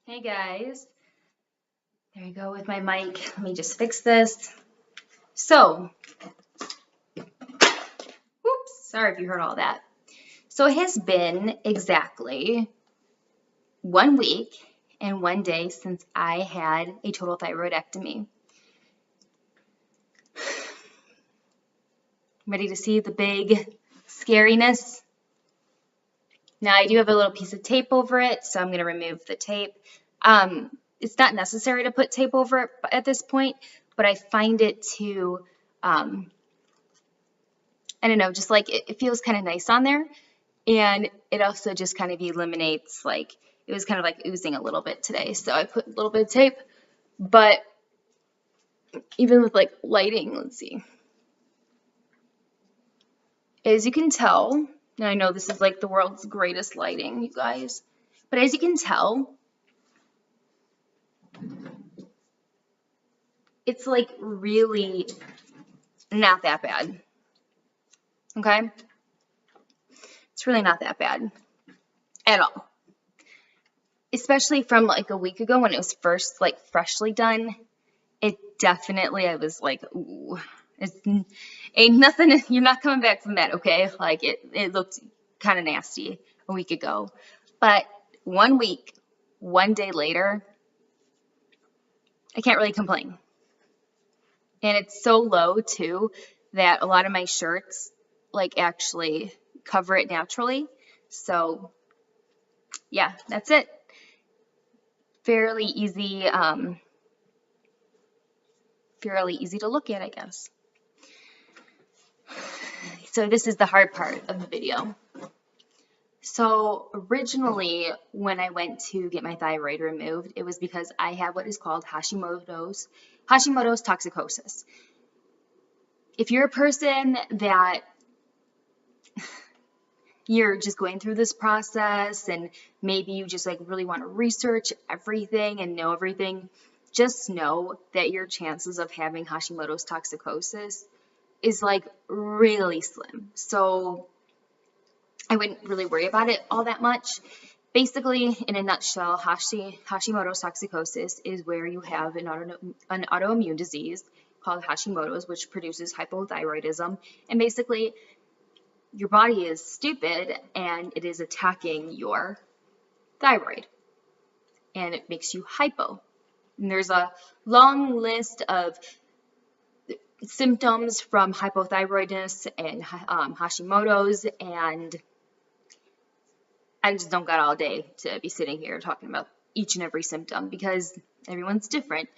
Hey guys, there you go with my mic. Let me just fix this. So, whoops, sorry if you heard all that. So it has been exactly 1 week and 1 day since I had a total thyroidectomy. Ready to see the big scariness? Now I do have a little piece of tape over it, so I'm going to remove the tape. It's not necessary to put tape over it at this point, but I find it to, I don't know, just like it feels kind of nice on there. And it also just kind of eliminates, like, it was kind of like oozing a little bit today. So I put a little bit of tape, but even with like lighting, let's see. As you can tell, and I know this is like the world's greatest lighting, you guys, but as you can tell, it's like really not that bad. Okay? It's really not that bad at all. Especially from like a week ago when it was first like freshly done. It definitely, I was like, ooh, ain't nothing, you're not coming back from that, okay? Like it looked kind of nasty a week ago. But 1 week, 1 day later, I can't really complain. And it's so low too that a lot of my shirts like actually cover it naturally. So yeah, that's it. Fairly easy to look at, I guess. So this is the hard part of the video. So originally, when I went to get my thyroid removed, it was because I have what is called Hashimoto's toxicosis. If you're a person that you're just going through this process and maybe you just like really want to research everything and know everything, just know that your chances of having Hashimoto's toxicosis is like really slim. So I wouldn't really worry about it all that much. Basically, in a nutshell, Hashimoto's toxicosis is where you have an autoimmune disease called Hashimoto's, which produces hypothyroidism. And basically, your body is stupid and it is attacking your thyroid. And it makes you hypo. And there's a long list of symptoms from hypothyroidness and Hashimoto's, and I just don't got all day to be sitting here talking about each and every symptom because everyone's different.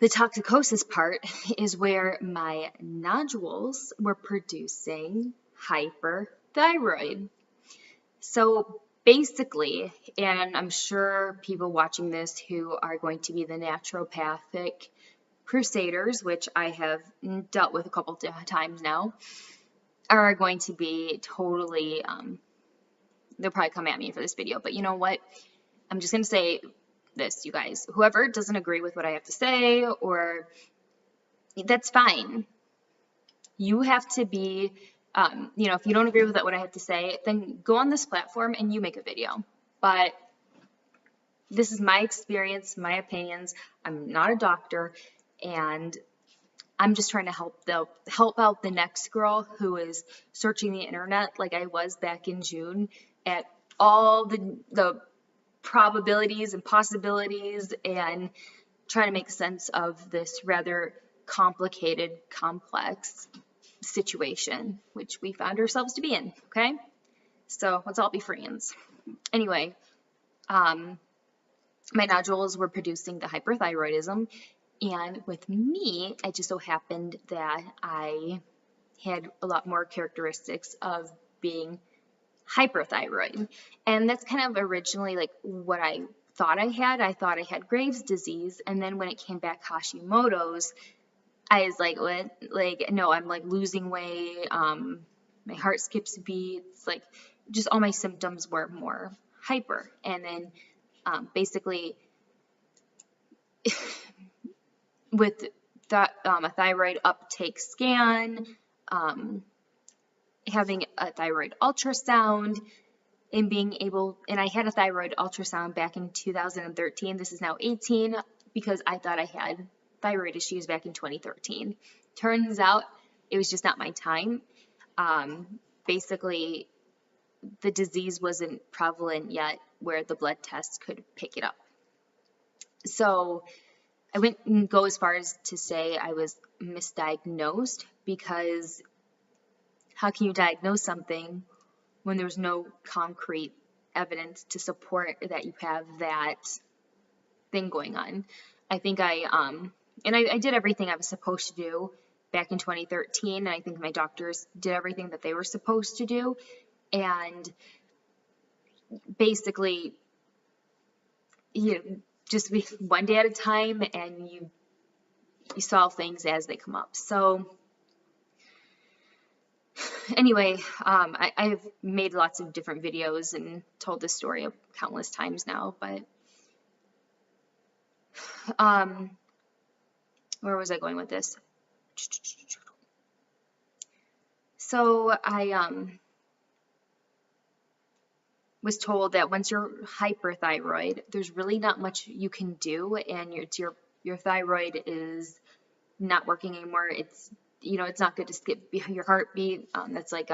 The toxicosis part is where my nodules were producing hyperthyroid. So basically, and I'm sure people watching this who are going to be the naturopathic crusaders, which I have dealt with a couple times now, are going to be totally, they'll probably come at me for this video, but you know what? I'm just going to say this, you guys. Whoever doesn't agree with what I have to say, or that's fine. You have to be, if you don't agree with what I have to say, then go on this platform and you make a video. But this is my experience, my opinions. I'm not a doctor, and I'm just trying to help out the next girl who is searching the internet like I was back in June at all the probabilities and possibilities and trying to make sense of this rather complicated, complex situation, which we found ourselves to be in, okay? So let's all be friends. Anyway, my nodules were producing the hyperthyroidism, and with me, it just so happened that I had a lot more characteristics of being hyperthyroid. And that's kind of originally like what I thought I had. I thought I had Graves' disease, and then when it came back Hashimoto's, I was like, what? Like, no, I'm like losing weight. My heart skips beats. Like, just all my symptoms were more hyper. And then basically, with a thyroid uptake scan, having a thyroid ultrasound, in being able, and I had a thyroid ultrasound back in 2013. This is now 18 because I thought I had thyroid issues back in 2013. Turns out it was just not my time. Basically, the disease wasn't prevalent yet where the blood tests could pick it up. So I wouldn't go as far as to say I was misdiagnosed, because how can you diagnose something when there's no concrete evidence to support that you have that thing going on? I think I did everything I was supposed to do back in 2013, and I think my doctors did everything that they were supposed to do, and basically, just be one day at a time, and you solve things as they come up. So anyway, I've made lots of different videos and told this story countless times now, but where was I going with this? So I was told that once you're hyperthyroid, there's really not much you can do, and your thyroid is not working anymore. It's not good to skip your heartbeat. That's like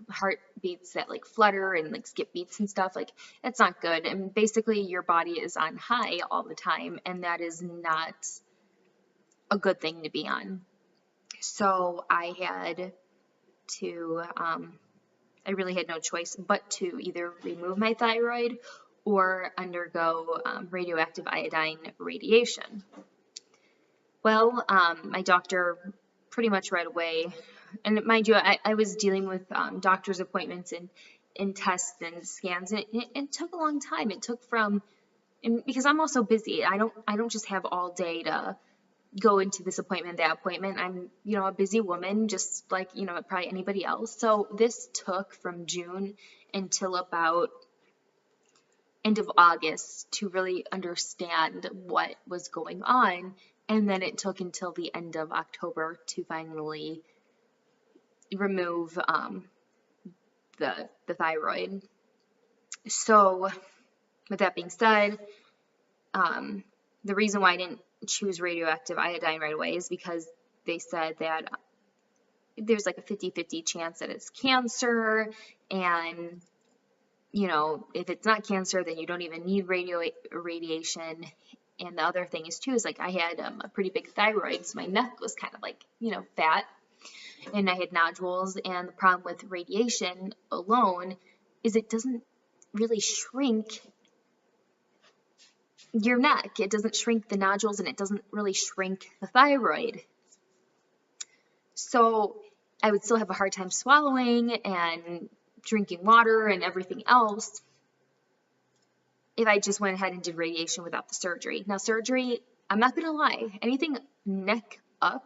heartbeats that like flutter and like skip beats and stuff. Like, that's not good. And basically your body is on high all the time, and that is not a good thing to be on. So I had to I really had no choice but to either remove my thyroid or undergo radioactive iodine radiation. Well, my doctor pretty much right away, and mind you, I was dealing with doctor's appointments and tests and scans, and it took a long time. It took because I'm also busy. I don't just have all day to go into this appointment, that appointment. I'm, a busy woman, just like, probably anybody else. So this took from June until about end of August to really understand what was going on. And then it took until the end of October to finally remove the thyroid. So with that being said, the reason why I didn't choose radioactive iodine right away is because they said that there's like a 50-50 chance that it's cancer, and if it's not cancer, then you don't even need radiation. And the other thing is like I had a pretty big thyroid, so my neck was kind of like fat, and I had nodules. And the problem with radiation alone is it doesn't really shrink your neck. It doesn't shrink the nodules, and it doesn't really shrink the thyroid. So I would still have a hard time swallowing and drinking water and everything else if I just went ahead and did radiation without the surgery. Now, surgery, I'm not going to lie, anything neck up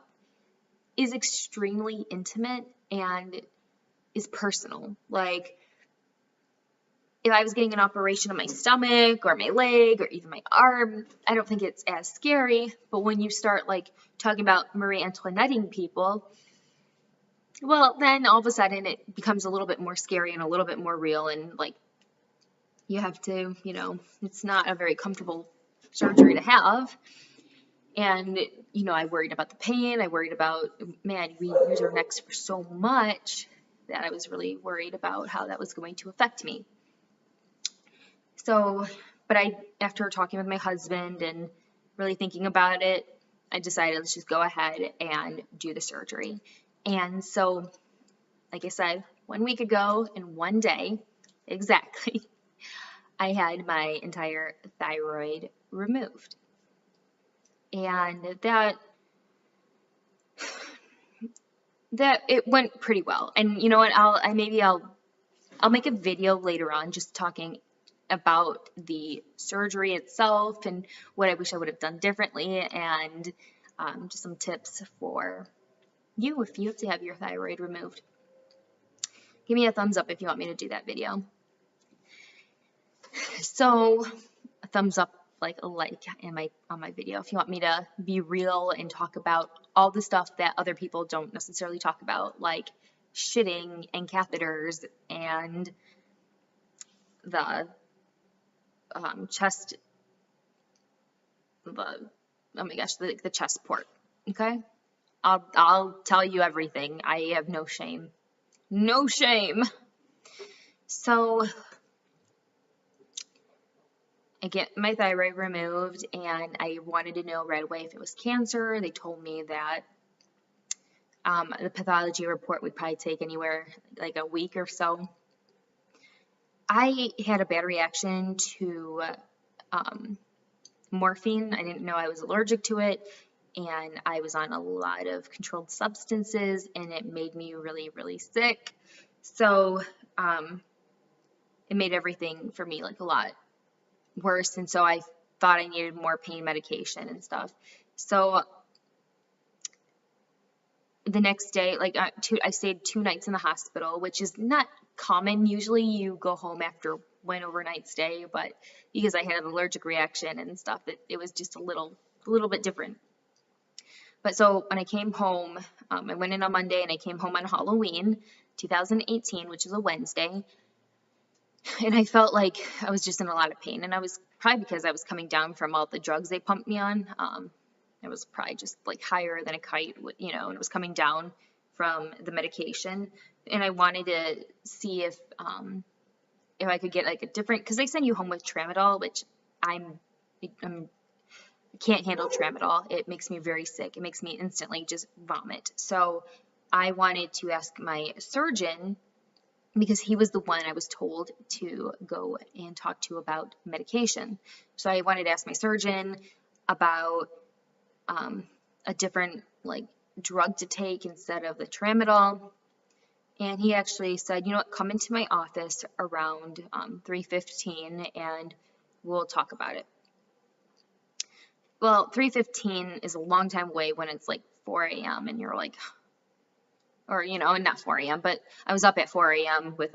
is extremely intimate and is personal. Like, if I was getting an operation on my stomach or my leg or even my arm, I don't think it's as scary. But when you start like talking about Marie Antoinetting people, well, then all of a sudden it becomes a little bit more scary and a little bit more real, and like you have to, it's not a very comfortable surgery to have. And, I worried about the pain. I worried about, man, we use our necks for so much that I was really worried about how that was going to affect me. So, but after talking with my husband and really thinking about it, I decided let's just go ahead and do the surgery. And so, like I said, 1 week ago in one day, exactly, I had my entire thyroid removed. And that it went pretty well. And you know what, I'll make a video later on just talking about the surgery itself and what I wish I would have done differently, and just some tips for you if you have to have your thyroid removed. Give me a thumbs up if you want me to do that video. So a thumbs up, like a like on my video if you want me to be real and talk about all the stuff that other people don't necessarily talk about, like shitting and catheters and the chest, oh my gosh, the chest port. Okay, I'll tell you everything. I have no shame, no shame. So I get my thyroid removed, and I wanted to know right away if it was cancer. They told me that the pathology report would probably take anywhere like a week or so. I had a bad reaction to morphine. I didn't know I was allergic to it, and I was on a lot of controlled substances, and it made me really, really sick. So it made everything for me like a lot worse, and so I thought I needed more pain medication and stuff. So the next day, like I stayed 2 nights in the hospital, which is not common. Usually you go home after one overnight stay, but because I had an allergic reaction and stuff, it was just a little bit different. But so when I came home, I went in on Monday and I came home on Halloween 2018, which is a Wednesday. And I felt like I was just in a lot of pain. And I was probably because I was coming down from all the drugs they pumped me on. It was probably just like higher than a kite, you know, and it was coming down from the medication. And I wanted to see if I could get like a different, because they send you home with tramadol, which I can't handle tramadol. It makes me very sick. It makes me instantly just vomit. So I wanted to ask my surgeon, because he was the one I was told to go and talk to about medication. So I wanted to ask my surgeon about a different like drug to take instead of the tramadol. And he actually said, you know what, come into my office around 3:15 and we'll talk about it. Well, 3:15 is a long time away when it's like 4 a.m. and you're like, or, you know, not 4 a.m., but I was up at 4 a.m. with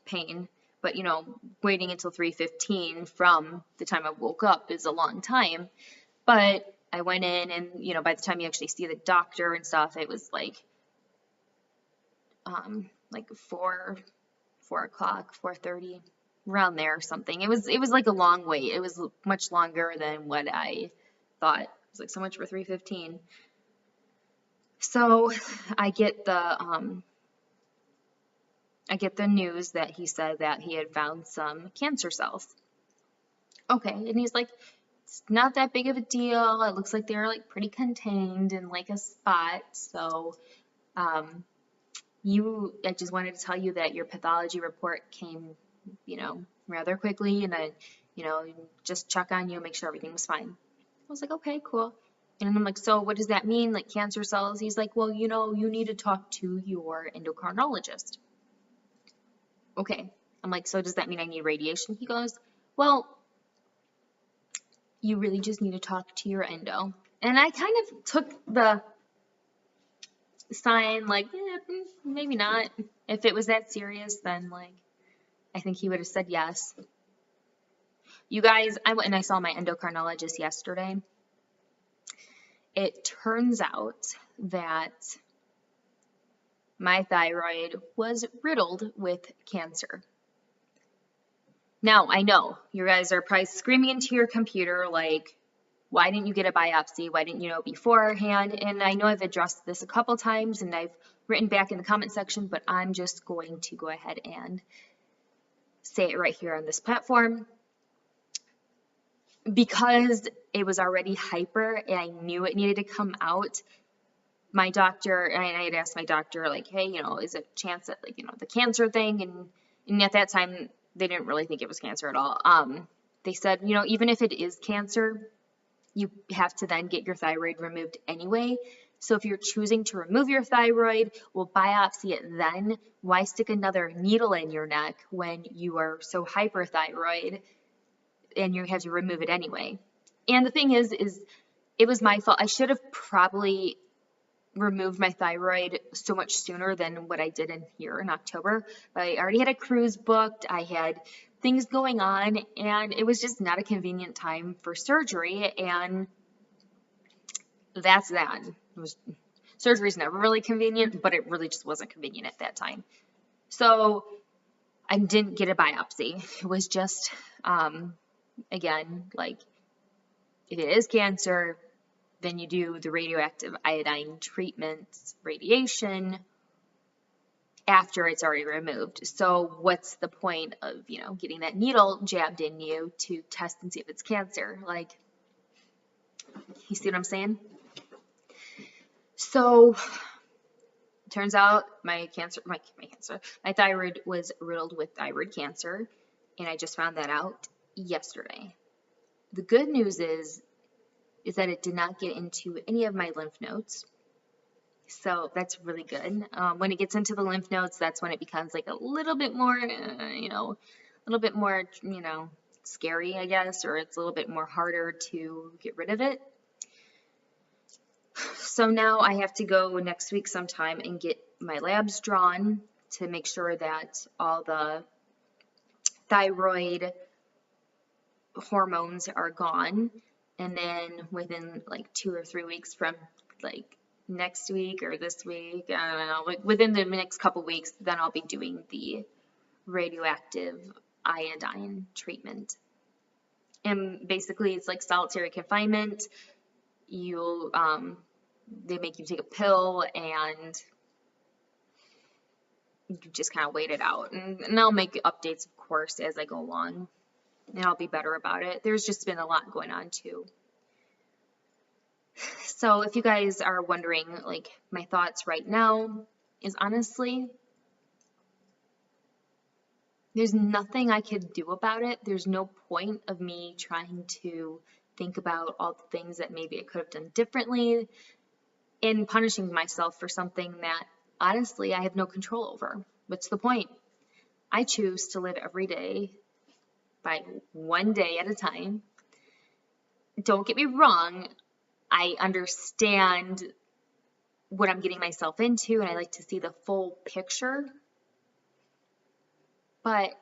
pain. But, you know, waiting until 3:15 from the time I woke up is a long time. But I went in and, you know, by the time you actually see the doctor and stuff, it was like 4 o'clock, 4:30, around there or something. It was like a long wait. It was much longer than what I thought. It was like so much for 3:15. So I get the news that he said that he had found some cancer cells. Okay, and he's like, it's not that big of a deal. It looks like they're like pretty contained in like a spot. So I just wanted to tell you that your pathology report came, you know, rather quickly, and I, you know, just check on you, make sure everything was fine. I was like, okay, cool. And I'm like, so what does that mean, like cancer cells? He's like, well, you know, you need to talk to your endocrinologist. Okay. I'm like, so does that mean I need radiation? He goes, well, you really just need to talk to your endo. And I kind of took the sign like, maybe not. If it was that serious, then like, I think he would have said yes. You guys, I went and I saw my endocrinologist yesterday. It turns out that my thyroid was riddled with cancer. Now, I know you guys are probably screaming into your computer like, why didn't you get a biopsy? Why didn't you know beforehand? And I know I've addressed this a couple times and I've written back in the comment section, but I'm just going to go ahead and say it right here on this platform. Because it was already hyper and I knew it needed to come out, my doctor, and I had asked my doctor, like, hey, you know, is it a chance that, like, you know, the cancer thing, and at that time, they didn't really think it was cancer at all. They said, you know, even if it is cancer, you have to then get your thyroid removed anyway. So if you're choosing to remove your thyroid, we'll biopsy it then. Why stick another needle in your neck when you are so hyperthyroid and you have to remove it anyway? And the thing is it was my fault. I should have probably removed my thyroid so much sooner than what I did in here in October. But I already had a cruise booked. I had things going on, and it was just not a convenient time for surgery. And that's that. Surgery is never really convenient, but it really just wasn't convenient at that time. So I didn't get a biopsy. It was just, again, like, if it is cancer, then you do the radioactive iodine treatments, radiation, after it's already removed. So what's the point of, getting that needle jabbed in you to test and see if it's cancer? Like, you see what I'm saying? So turns out my thyroid was riddled with thyroid cancer, and I just found that out yesterday. The good news is that it did not get into any of my lymph nodes. So that's really good. When it gets into the lymph nodes, that's when it becomes like a little bit more, scary, I guess, or it's a little bit more harder to get rid of it. So now I have to go next week sometime and get my labs drawn to make sure that all the thyroid hormones are gone. And then within like 2 or 3 weeks from like next week or this week, I don't know, like within the next couple weeks, then I'll be doing the radioactive iodine treatment. And basically it's like solitary confinement. They make you take a pill and you just kind of wait it out. And I'll make updates, of course, as I go along. And I'll be better about it. There's just been a lot going on too. So if you guys are wondering, like, my thoughts right now is honestly, there's nothing I could do about it. There's no point of me trying to think about all the things that maybe I could have done differently and punishing myself for something that honestly I have no control over. What's the point? I choose to live every day by one day at a time. Don't get me wrong. I understand what I'm getting myself into, and I like to see the full picture. But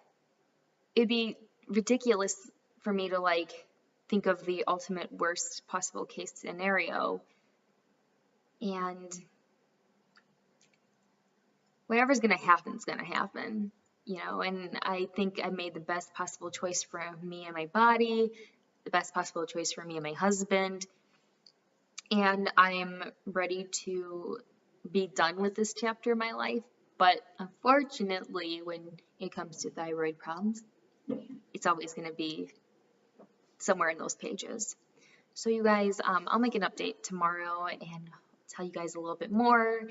it'd be ridiculous for me to like think of the ultimate worst possible case scenario, and whatever's gonna happen is gonna happen, and I think I made the best possible choice for me and my body, the best possible choice for me and my husband, and I'm ready to be done with this chapter of my life. But unfortunately, when it comes to thyroid problems, it's always going to be somewhere in those pages. So you guys, I'll make an update tomorrow and tell you guys a little bit more.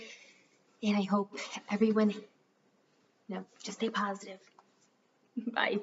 And I hope everyone, just stay positive. Bye.